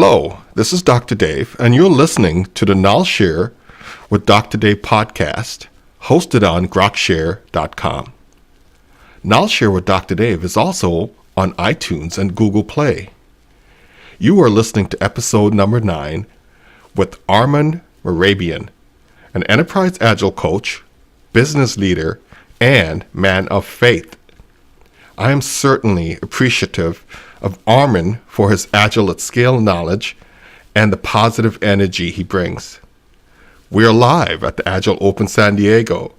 Hello, this is Dr. Dave, and you're listening to the Knowledge Share with Dr. Dave podcast, hosted on grokshare.com. Knowledge Share with Dr. Dave is also on iTunes and Google Play. You are listening to episode number 9 with Armond Mehrabian, an enterprise agile coach, business leader, and man of faith. I am certainly appreciative of Armond for his agile at scale knowledge and the positive energy he brings. We are live at the Agile Open San Diego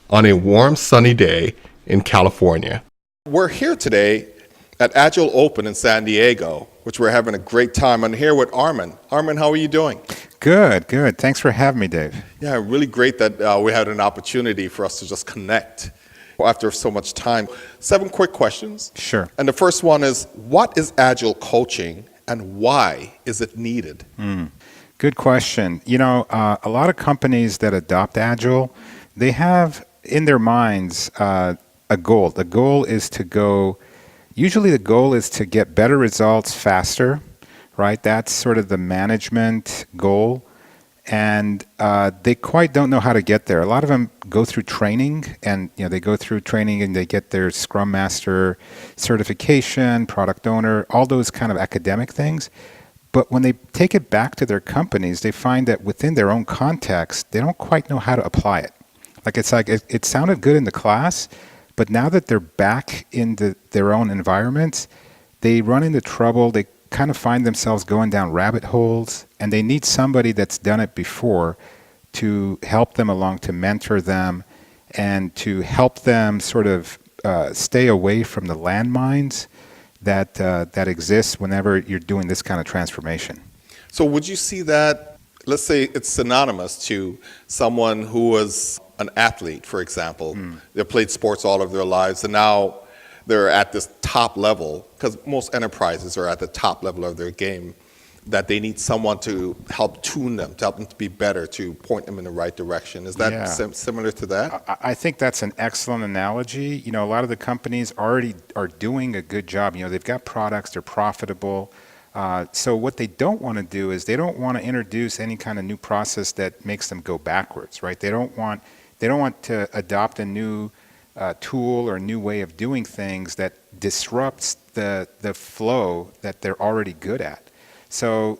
on a warm, sunny day in California. We're here today at Agile Open in San Diego, which we're having a great time. I'm here with Armond. Armond, how are you doing? Good. Thanks for having me, Dave. Yeah, really great that we had an opportunity for us to just connect after so much time. 7 quick questions. Sure. And the first one is, what is Agile coaching and why is it needed? Good question. You know, a lot of companies that adopt Agile, they have in their minds a goal. The goal is to get better results faster, right? That's sort of the management goal. And they quite don't know how to get there. A lot of them go through training, and they go through training and they get their Scrum Master certification, product owner, all those kind of academic things. But when they take it back to their companies, they find that within their own context, they don't quite know how to apply it. It sounded good in the class, but now that they're back in their own environments, they run into trouble. They kind of find themselves going down rabbit holes, and they need somebody that's done it before to help them along, to mentor them, and to help them sort of stay away from the landmines that exist whenever you're doing this kind of transformation. So would you see that, let's say it's synonymous to someone who was an athlete, for example. They played sports all of their lives, and now they're at this top level, because most enterprises are at the top level of their game, that they need someone to help tune them, to help them to be better, to point them in the right direction. Is that similar to that? I think that's an excellent analogy. A lot of the companies already are doing a good job. They've got products, they're profitable. So what they don't want to do is they don't want to introduce any kind of new process that makes them go backwards, right? They don't want to adopt a new tool or a new way of doing things that disrupts the flow that they're already good at. So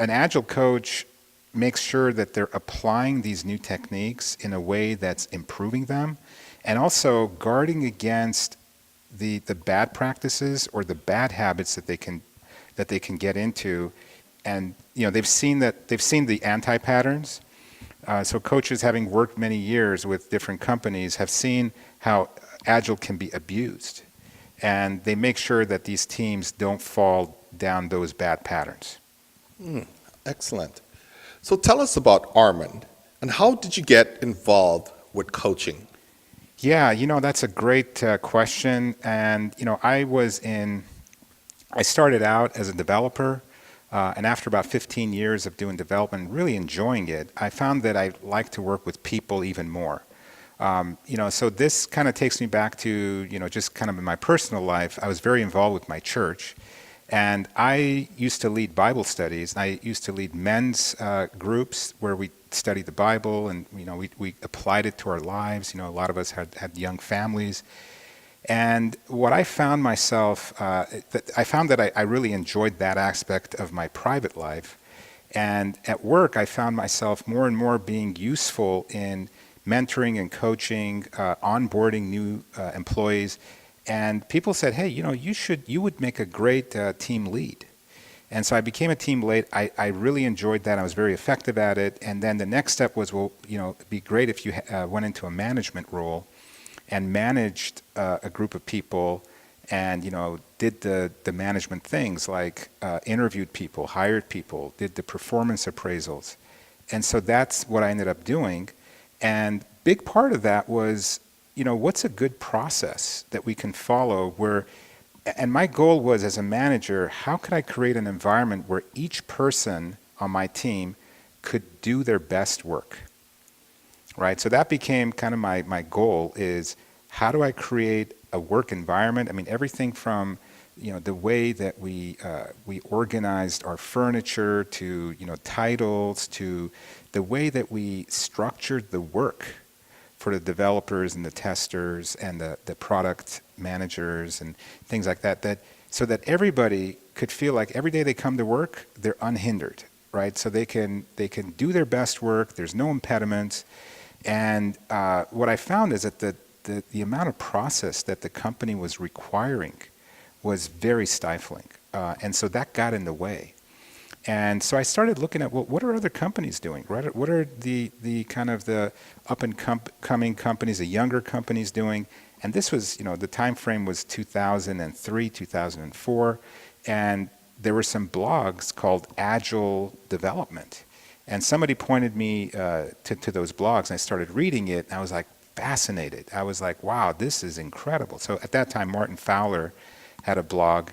an Agile coach makes sure that they're applying these new techniques in a way that's improving them, and also guarding against the bad practices or the bad habits that they can get into. And they've seen the anti-patterns. So coaches, having worked many years with different companies, have seen how Agile can be abused. And they make sure that these teams don't fall down those bad patterns. Excellent. So tell us about Armond, and how did you get involved with coaching? Yeah, that's a great question. And, I started out as a developer. And after about 15 years of doing development, really enjoying it, I found that I like to work with people even more. So this kind of takes me back to, just kind of in my personal life. I was very involved with my church, and I used to lead Bible studies. And I used to lead men's groups where we studied the Bible, and we applied it to our lives. A lot of us had young families. And what I found myself, that I really enjoyed that aspect of my private life. And at work, I found myself more and more being useful in mentoring and coaching, onboarding new employees. And people said, hey, you would make a great team lead. And so I became a team lead. I really enjoyed that. I was very effective at it. And then the next step was, it'd be great if you went into a management role and managed a group of people, and did the management things like interviewed people, hired people, did the performance appraisals. And so that's what I ended up doing. And big part of that was, what's a good process that we can follow and my goal was, as a manager, how could I create an environment where each person on my team could do their best work? Right, so that became kind of my goal, is how do I create a work environment? I mean, everything from the way that we organized our furniture, to titles, to the way that we structured the work for the developers and the testers and the product managers and things like that, so that everybody could feel like every day they come to work, they're unhindered, right? So they can do their best work. There's no impediments. And what I found is that the amount of process that the company was requiring was very stifling. And so that got in the way. And so I started looking at, well, what are other companies doing? Right? What are the kind of the up and coming companies, the younger companies doing? And this was, the time frame was 2003, 2004. And there were some blogs called Agile Development. And somebody pointed me to those blogs, and I started reading it, and I was like fascinated. I was like, wow, this is incredible. So at that time, Martin Fowler had a blog,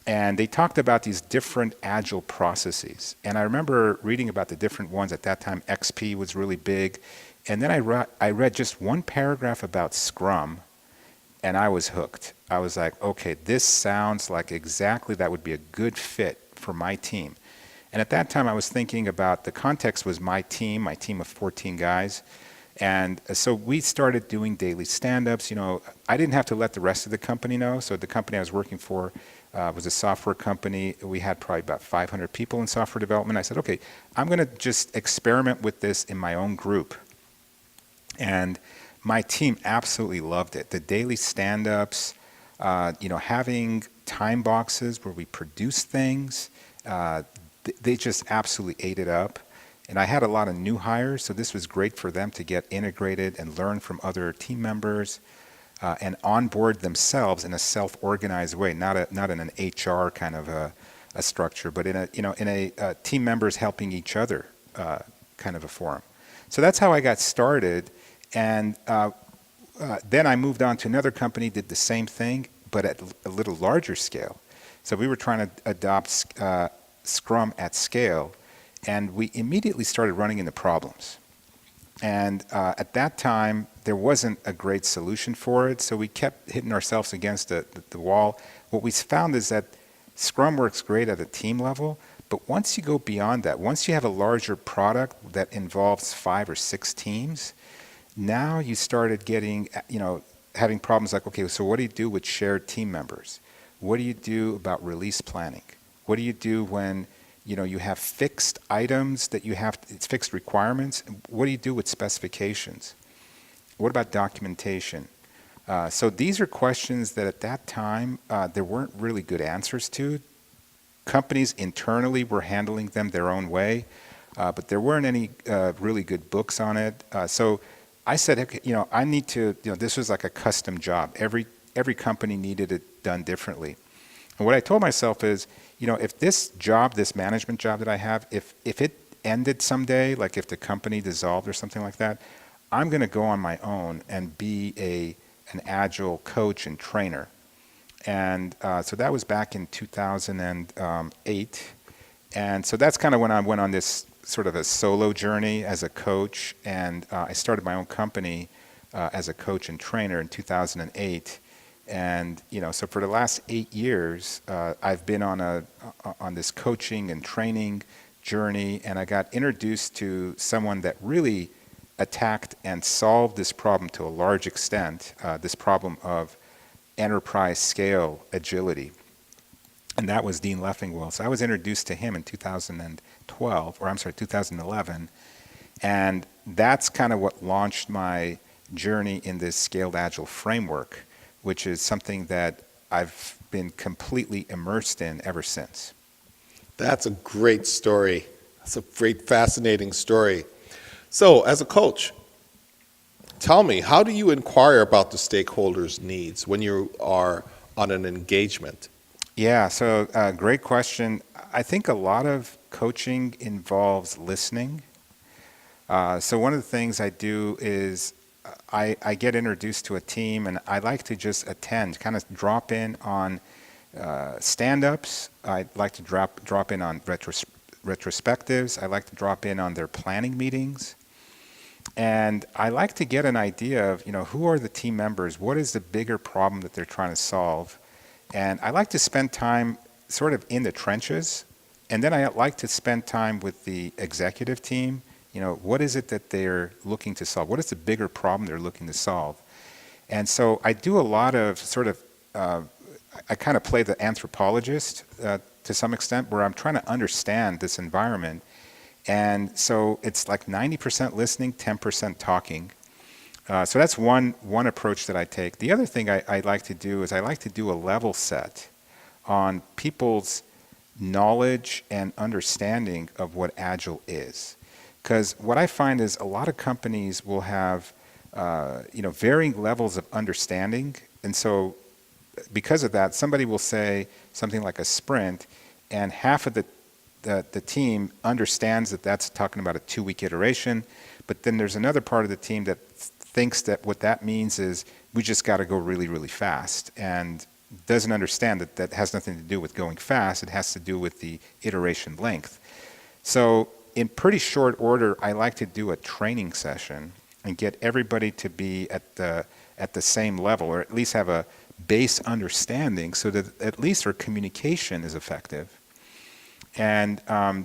and they talked about these different Agile processes. And I remember reading about the different ones. At that time, XP was really big. And then I read just one paragraph about Scrum, and I was hooked. I was like, okay, this sounds like exactly that would be a good fit for my team. And at that time, I was thinking about, the context was my team of 14 guys. And so we started doing daily stand-ups. I didn't have to let the rest of the company know. So the company I was working for was a software company. We had probably about 500 people in software development. I said, okay, I'm going to just experiment with this in my own group. And my team absolutely loved it. The daily stand-ups, having time boxes where we produce things, they just absolutely ate it up. And I had a lot of new hires, so this was great for them to get integrated and learn from other team members and onboard themselves in a self-organized way, not in an HR kind of a structure, but in a team members helping each other kind of a forum. So that's how I got started. And then I moved on to another company, did the same thing, but at a little larger scale. So we were trying to adopt Scrum at scale, and we immediately started running into problems. And at that time, there wasn't a great solution for it, so we kept hitting ourselves against the wall. What we found is that Scrum works great at a team level, but once you go beyond that, once you have a larger product that involves 5 or 6 teams, now you started getting, having problems like, okay, so what do you do with shared team members? What do you do about release planning? What do you do when, you have fixed items that it's fixed requirements? What do you do with specifications? What about documentation? So these are questions that at that time, there weren't really good answers to. Companies internally were handling them their own way, but there weren't any really good books on it. So I said, okay, I need to, this was like a custom job. Every company needed it done differently. And what I told myself is, if this management job that I have, if it ended someday, like if the company dissolved or something like that, I'm going to go on my own and be an Agile coach and trainer. And so that was back in 2008. And so that's kind of when I went on this sort of a solo journey as a coach, and I started my own company as a coach and trainer in 2008. And so for the last 8 years, I've been on this coaching and training journey, and I got introduced to someone that really attacked and solved this problem to a large extent, this problem of enterprise scale agility. And that was Dean Leffingwell. So I was introduced to him in 2011. And that's kind of what launched my journey in this scaled agile framework, which is something that I've been completely immersed in ever since. That's a great story. That's a great, fascinating story. So, as a coach, tell me, how do you inquire about the stakeholders' needs when you are on an engagement? Yeah, so great question. I think a lot of coaching involves listening. So one of the things I do is I get introduced to a team, and I like to just attend, kind of drop in on stand-ups. I like to drop in on retrospectives. I like to drop in on their planning meetings. And I like to get an idea of, who are the team members? What is the bigger problem that they're trying to solve? And I like to spend time sort of in the trenches, and then I like to spend time with the executive team. What is it that they're looking to solve? What is the bigger problem they're looking to solve? And so I do a lot of I kind of play the anthropologist to some extent, where I'm trying to understand this environment. And so it's like 90% listening, 10% talking. So that's one approach that I take. The other thing I like to do is I like to do a level set on people's knowledge and understanding of what Agile is. Because what I find is a lot of companies will have varying levels of understanding. And so because of that, somebody will say something like a sprint, and half of the team understands that that's talking about a 2-week iteration, but then there's another part of the team that thinks that what that means is we just got to go really, really fast, and doesn't understand that that has nothing to do with going fast. It has to do with the iteration length. So in pretty short order, I like to do a training session and get everybody to be at the same level, or at least have a base understanding, so that at least our communication is effective. And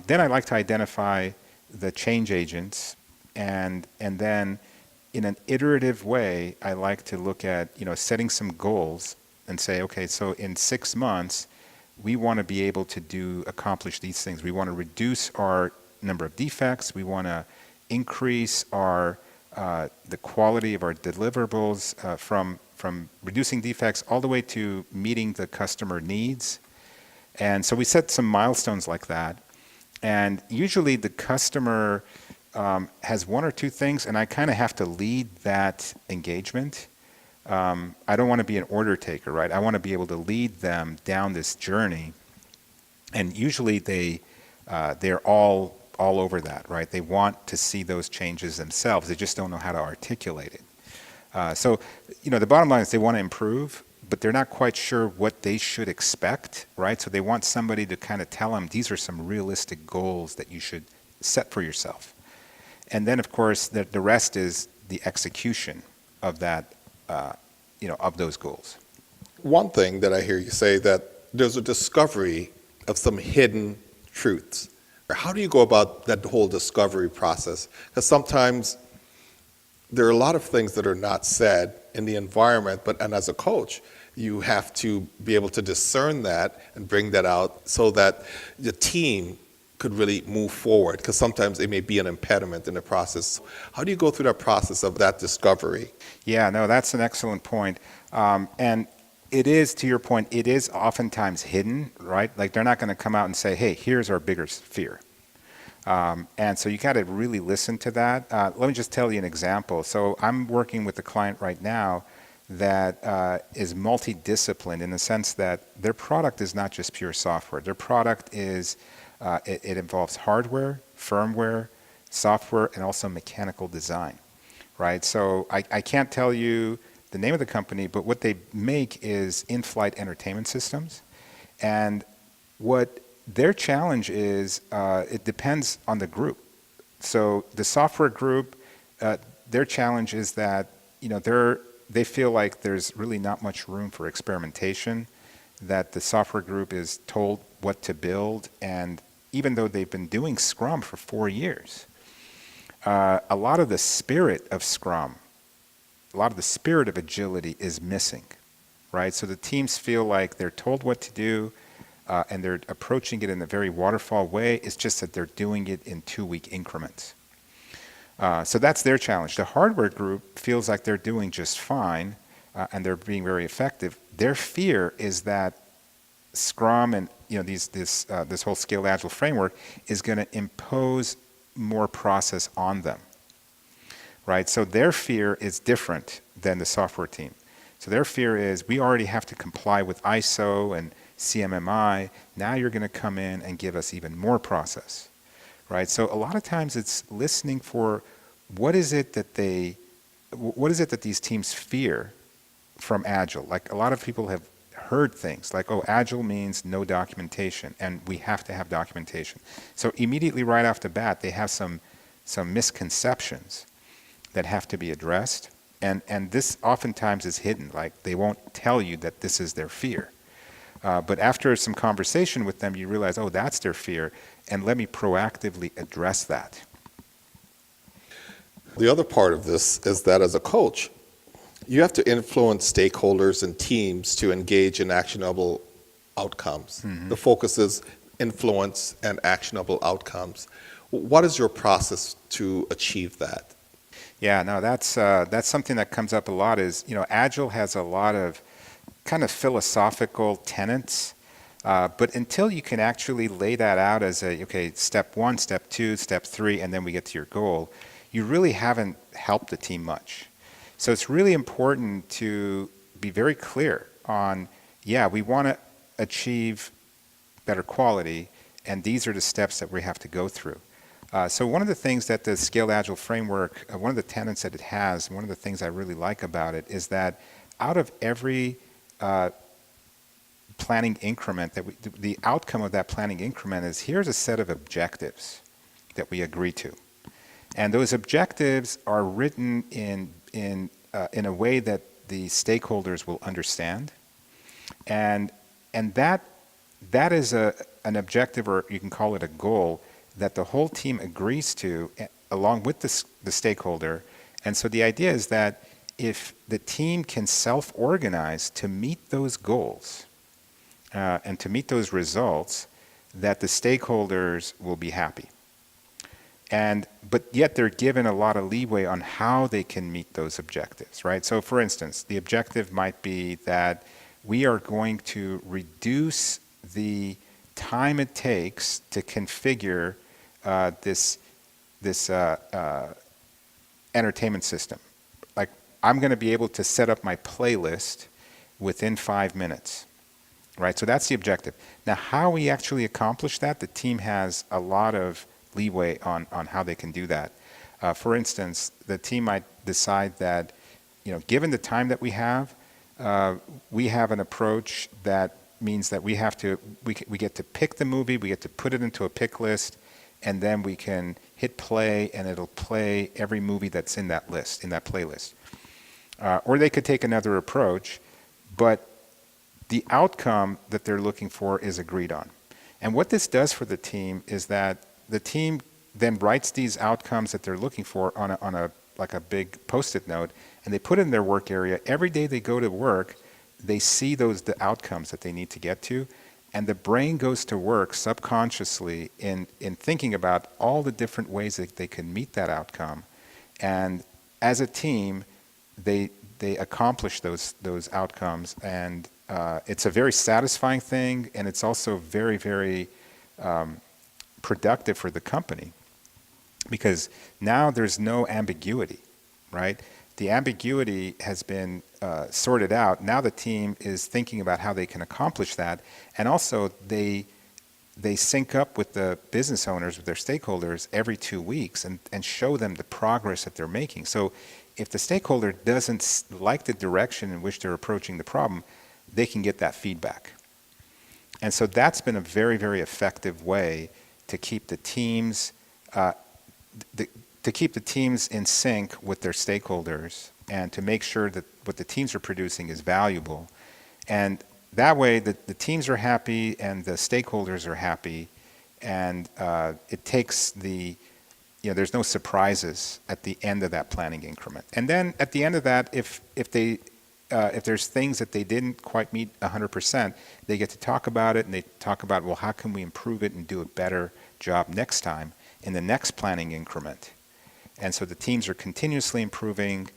then I like to identify the change agents, and then in an iterative way, I like to look at setting some goals and say, okay, so in 6 months, we want to be able to accomplish these things. We want to reduce our number of defects. We want to increase our the quality of our deliverables from reducing defects all the way to meeting the customer needs. And so we set some milestones like that. And usually the customer has one or two things, and I kind of have to lead that engagement. I don't want to be an order taker, right? I want to be able to lead them down this journey. And usually they're all over that, right? They want to see those changes themselves. They just don't know how to articulate it. So the bottom line is they want to improve, but they're not quite sure what they should expect, right? So they want somebody to kind of tell them, these are some realistic goals that you should set for yourself. And then, of course, the rest is the execution of that, of those goals. One thing that I hear you say, that there's a discovery of some hidden truths. How do you go about that whole discovery process? Because sometimes there are a lot of things that are not said in the environment, and as a coach, you have to be able to discern that and bring that out so that the team could really move forward, because sometimes it may be an impediment in the process. How do you go through that process of that discovery? Yeah, no, that's an excellent point. And it is, to your point, it is oftentimes hidden, right? Like they're not going to come out and say, hey, here's our biggest fear. And so you got to really listen to that. Let me just tell you an example. So I'm working with a client right now that is multidisciplined in the sense that their product is not just pure software. Their product is, it involves hardware, firmware, software, and also mechanical design, right? So I can't tell you the name of the company, but what they make is in-flight entertainment systems. And what their challenge is, it depends on the group. So the software group, their challenge is that they feel like there's really not much room for experimentation, that the software group is told what to build, and even though they've been doing Scrum for 4 years, a lot of the spirit of Scrum, a lot of the spirit of agility is missing, right? So the teams feel like they're told what to do, and they're approaching it in a very waterfall way. It's just that they're doing it in 2-week increments. So that's their challenge. The hardware group feels like they're doing just fine, and they're being very effective. Their fear is that Scrum and this whole Scaled Agile framework is going to impose more process on them, right? So their fear is different than the software team. So their fear is, we already have to comply with ISO and CMMI. Now you're going to come in and give us even more process, right? So a lot of times it's listening for what is it that these teams fear from Agile. Like a lot of people have heard things like, oh, Agile means no documentation, and we have to have documentation. So immediately right off the bat, they have some misconceptions that have to be addressed. And this oftentimes is hidden. Like they won't tell you that this is their fear. But after some conversation with them, you realize, oh, that's their fear, and let me proactively address that. The other part of this is that as a coach, you have to influence stakeholders and teams to engage in actionable outcomes. Mm-hmm. The focus is influence and actionable outcomes. What is your process to achieve that? Yeah, no, that's something that comes up a lot is, Agile has a lot of kind of philosophical tenets, but until you can actually lay that out as step 1, step 2, step 3, and then we get to your goal, you really haven't helped the team much. So it's really important to be very clear on, we want to achieve better quality, and these are the steps that we have to go through. So one of the things that the Scaled Agile framework, one of the tenets that it has, one of the things I really like about it is that out of every planning increment, the outcome of that planning increment is here's a set of objectives that we agree to. And those objectives are written in a way that the stakeholders will understand. And that is an objective, or you can call it a goal, that the whole team agrees to along with the stakeholder. And so the idea is that if the team can self-organize to meet those goals and to meet those results, that the stakeholders will be happy. But yet they're given a lot of leeway on how they can meet those objectives, right? So for instance, the objective might be that we are going to reduce the time it takes to configure this entertainment system. Like, I'm going to be able to set up my playlist within 5 minutes, right? So that's the objective. Now, how we actually accomplish that, the team has a lot of leeway on how they can do that. For instance, the team might decide that, given the time that we have an approach that means that we get to pick the movie, we get to put it into a pick list, and then we can hit play, and it'll play every movie that's in that list, in that playlist. Or they could take another approach, but the outcome that they're looking for is agreed on. And what this does for the team is that the team then writes these outcomes that they're looking for on a big Post-it note, and they put it in their work area. Every day they go to work, they see the outcomes that they need to get to, and the brain goes to work subconsciously in thinking about all the different ways that they can meet that outcome. And as a team, they accomplish those outcomes, and it's a very satisfying thing, and it's also very, very productive for the company, because now there's no ambiguity, right? The ambiguity has been sorted out. Now the team is thinking about how they can accomplish that, and also they sync up with the business owners, with their stakeholders every 2 weeks, and show them the progress that they're making. So if the stakeholder doesn't like the direction in which they're approaching the problem, they can get that feedback. And so that's been a very, very effective way to keep the teams in sync with their stakeholders, and to make sure that what the teams are producing is valuable. And that way the teams are happy and the stakeholders are happy, and it takes there's no surprises at the end of that planning increment. And then at the end of that, if there's things that they didn't quite meet 100%, they get to talk about it, and they talk about, well, how can we improve it and do a better job next time in the next planning increment. And so the teams are continuously improving,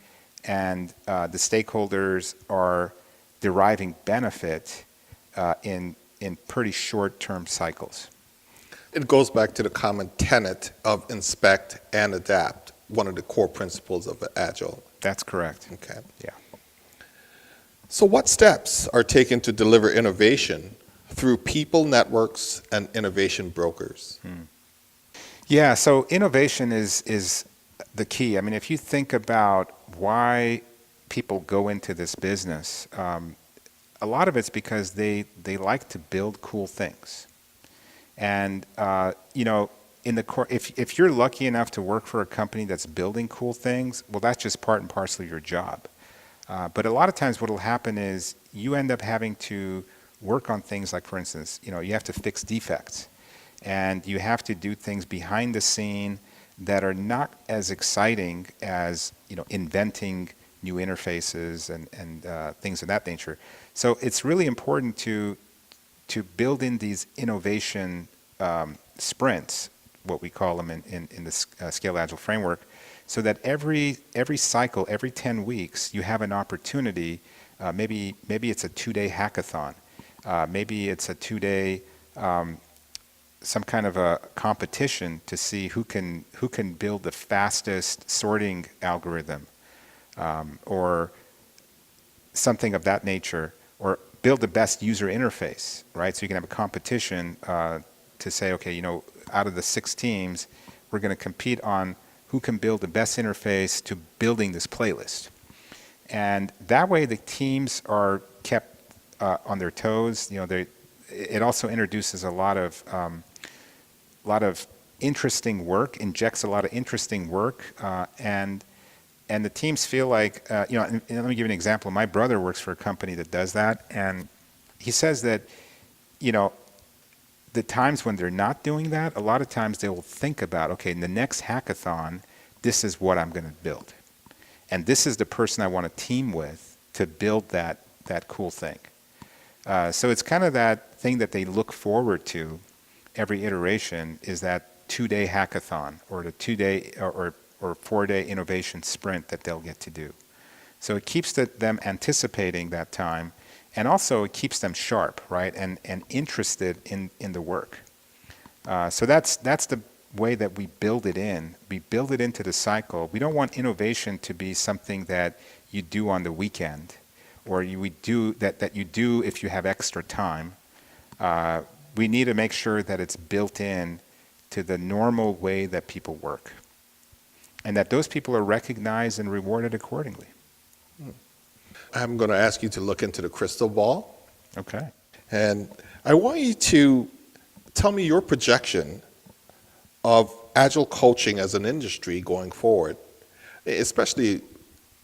and the stakeholders are deriving benefit in pretty short-term cycles. It goes back to the common tenet of inspect and adapt, one of the core principles of Agile. That's correct. Okay. Yeah. So what steps are taken to deliver innovation through people networks and innovation brokers? Yeah, so innovation is the key. I mean, if you think about why people go into this business, a lot of it's because they like to build cool things. And, if you're lucky enough to work for a company that's building cool things, well, that's just part and parcel of your job. But a lot of times what will happen is you end up having to work on things like, for instance, you have to fix defects, and you have to do things behind the scene that are not as exciting as inventing new interfaces and things of that nature. So it's really important to build in these innovation sprints, what we call them in the Scale Agile framework, so that every cycle, every 10 weeks, you have an opportunity. Maybe it's a 2-day hackathon. Maybe it's a 2-day some kind of a competition to see who can build the fastest sorting algorithm, or something of that nature, or build the best user interface, right? So you can have a competition to say, okay, out of the 6 teams, we're going to compete on who can build the best interface to building this playlist. And that way the teams are kept on their toes. It also introduces a lot of interesting work, injects a lot of interesting work, and the teams feel like, and let me give you an example. My brother works for a company that does that, and he says that, the times when they're not doing that, a lot of times they will think about, okay, in the next hackathon, this is what I'm going to build. And this is the person I want to team with to build that cool thing. So it's kind of that thing that they look forward to every iteration, is that 2-day hackathon, or the 2-day or 4-day innovation sprint that they'll get to do. So it keeps them anticipating that time, and also it keeps them sharp, right, and interested in the work. So that's the way that we build it in. We build it into the cycle. We don't want innovation to be something that you do on the weekend, or you do if you have extra time. We need to make sure that it's built in to the normal way that people work, and that those people are recognized and rewarded accordingly. I'm going to ask you to look into the crystal ball. Okay. And I want you to tell me your projection of Agile coaching as an industry going forward, especially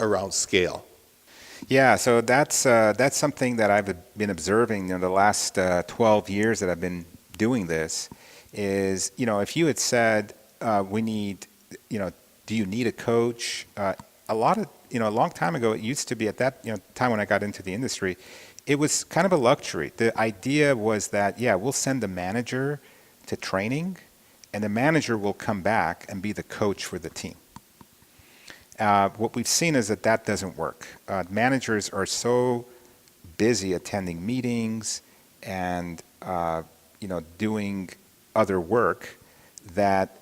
around scale. Yeah, so that's something that I've been observing in the last 12 years that I've been doing this. Is, if you had said we need, do you need a coach? A long time ago, it used to be at that time when I got into the industry, it was kind of a luxury. The idea was that, we'll send the manager to training, and the manager will come back and be the coach for the team. What we've seen is that doesn't work. Managers are so busy attending meetings and doing other work that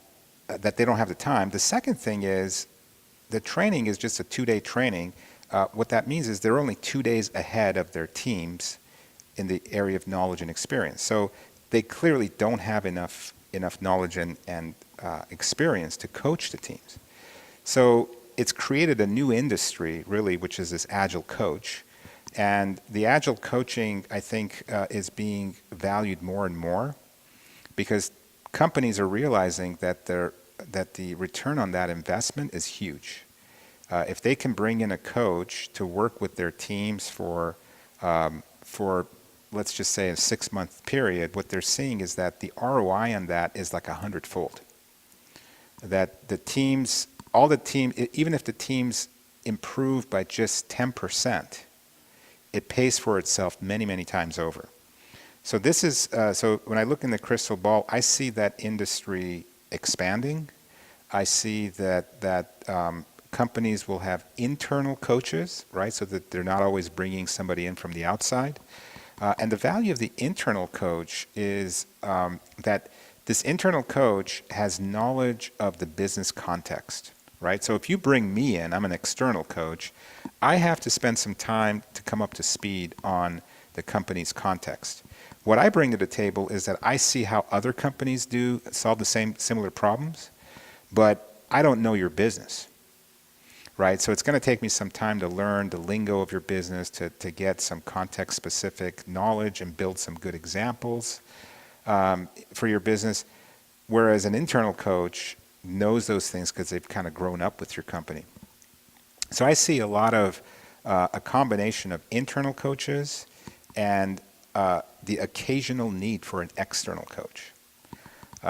they don't have the time. The second thing is, the training is just a 2-day training. What that means is they're only 2 days ahead of their teams in the area of knowledge and experience. So they clearly don't have enough knowledge and experience to coach the teams. So it's created a new industry, really, which is this Agile Coach. And the Agile coaching, I think, is being valued more and more, because companies are realizing that the return on that investment is huge. If they can bring in a coach to work with their teams for let's just say a 6-month period, what they're seeing is that the ROI on that is like 100-fold. That the teams, even if the teams improve by just 10%, it pays for itself many, many times over. So this is so when I look in the crystal ball, I see that industry expanding. I see that companies will have internal coaches, right, so that they're not always bringing somebody in from the outside. And the value of the internal coach is that this internal coach has knowledge of the business context, right? So if you bring me in, I'm an external coach, I have to spend some time to come up to speed on the company's context. What I bring to the table is that I see how other companies solve the similar problems, but I don't know your business, right? So it's going to take me some time to learn the lingo of your business, to get some context-specific knowledge and build some good examples for your business, whereas an internal coach knows those things because they've kind of grown up with your company. So I see a lot of a combination of internal coaches and the occasional need for an external coach.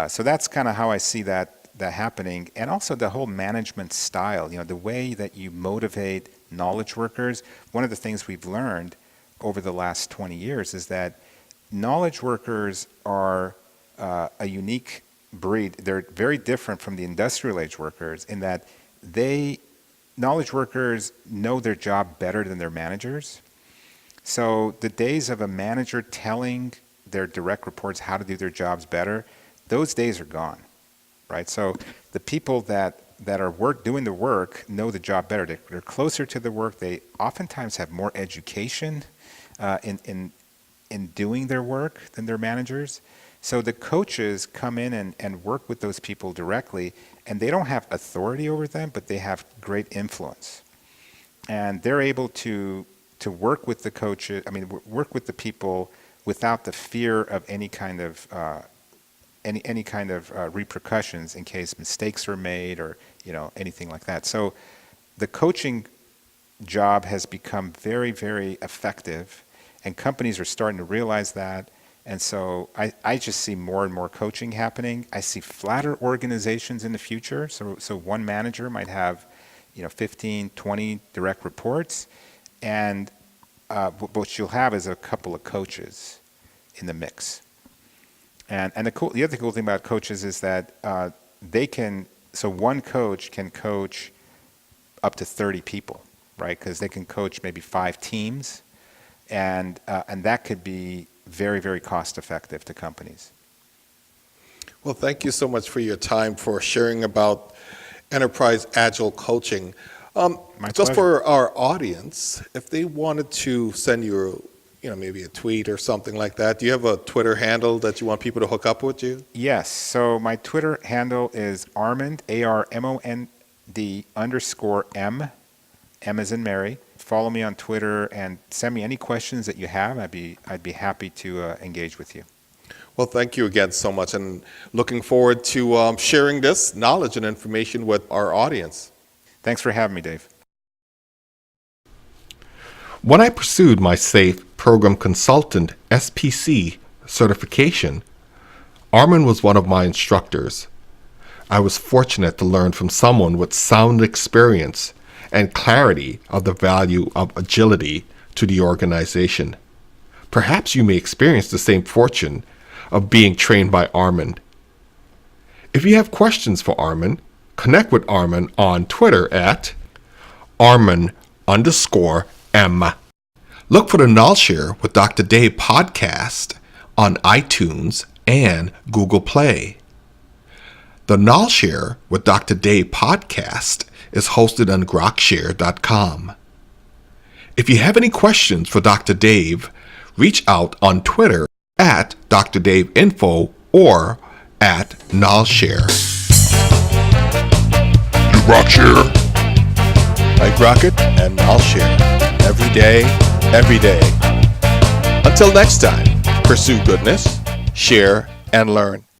So that's kind of how I see that happening. And also the whole management style, the way that you motivate knowledge workers. One of the things we've learned over the last 20 years is that knowledge workers are a unique breed. They're very different from the industrial age workers in that knowledge workers know their job better than their managers. So the days of a manager telling their direct reports how to do their jobs better, those days are gone, right? So the people that are doing the work know the job better. They're closer to the work. They oftentimes have more education in doing their work than their managers. So the coaches come in and work with those people directly, and they don't have authority over them, but they have great influence. And they're able to work with the coaches, work with the people without the fear of any kind of repercussions in case mistakes are made or anything like that. So the coaching job has become very, very effective, and companies are starting to realize that. And so I just see more and more coaching happening. I see flatter organizations in the future. So one manager might have 15, 20 direct reports, and what you'll have is a couple of coaches in the mix. And the other cool thing about coaches is that one coach can coach up to 30 people, right? Because they can coach maybe 5 teams, and that could be very, very cost effective to companies. Well, thank you so much for your time, for sharing about enterprise agile coaching. My Just pleasure. for our audience, if they wanted to send you, maybe a tweet or something like that, do you have a Twitter handle that you want people to hook up with you? Yes. So my Twitter handle is Armond, ARMOND _M. M as in Mary. Follow me on Twitter and send me any questions that you have. I'd be happy to engage with you. Well, thank you again so much, and looking forward to sharing this knowledge and information with our audience. Thanks for having me, Dave. When I pursued my SAFE Program Consultant SPC certification, Armond was one of my instructors. I was fortunate to learn from someone with sound experience and clarity of the value of agility to the organization. Perhaps you may experience the same fortune of being trained by Armond. If you have questions for Armond, connect with Armond on Twitter at Armond_M. Look for the Knowledge with Dr. Dave podcast on iTunes and Google Play. The Knowledge with Dr. Dave podcast is hosted on grokshare.com. If you have any questions for Dr. Dave, reach out on Twitter at Dr. Dave Info or at Knowledge. You Grokshare. I Grok it and I'll share. Every day, every day. Until next time, pursue goodness, share, and learn.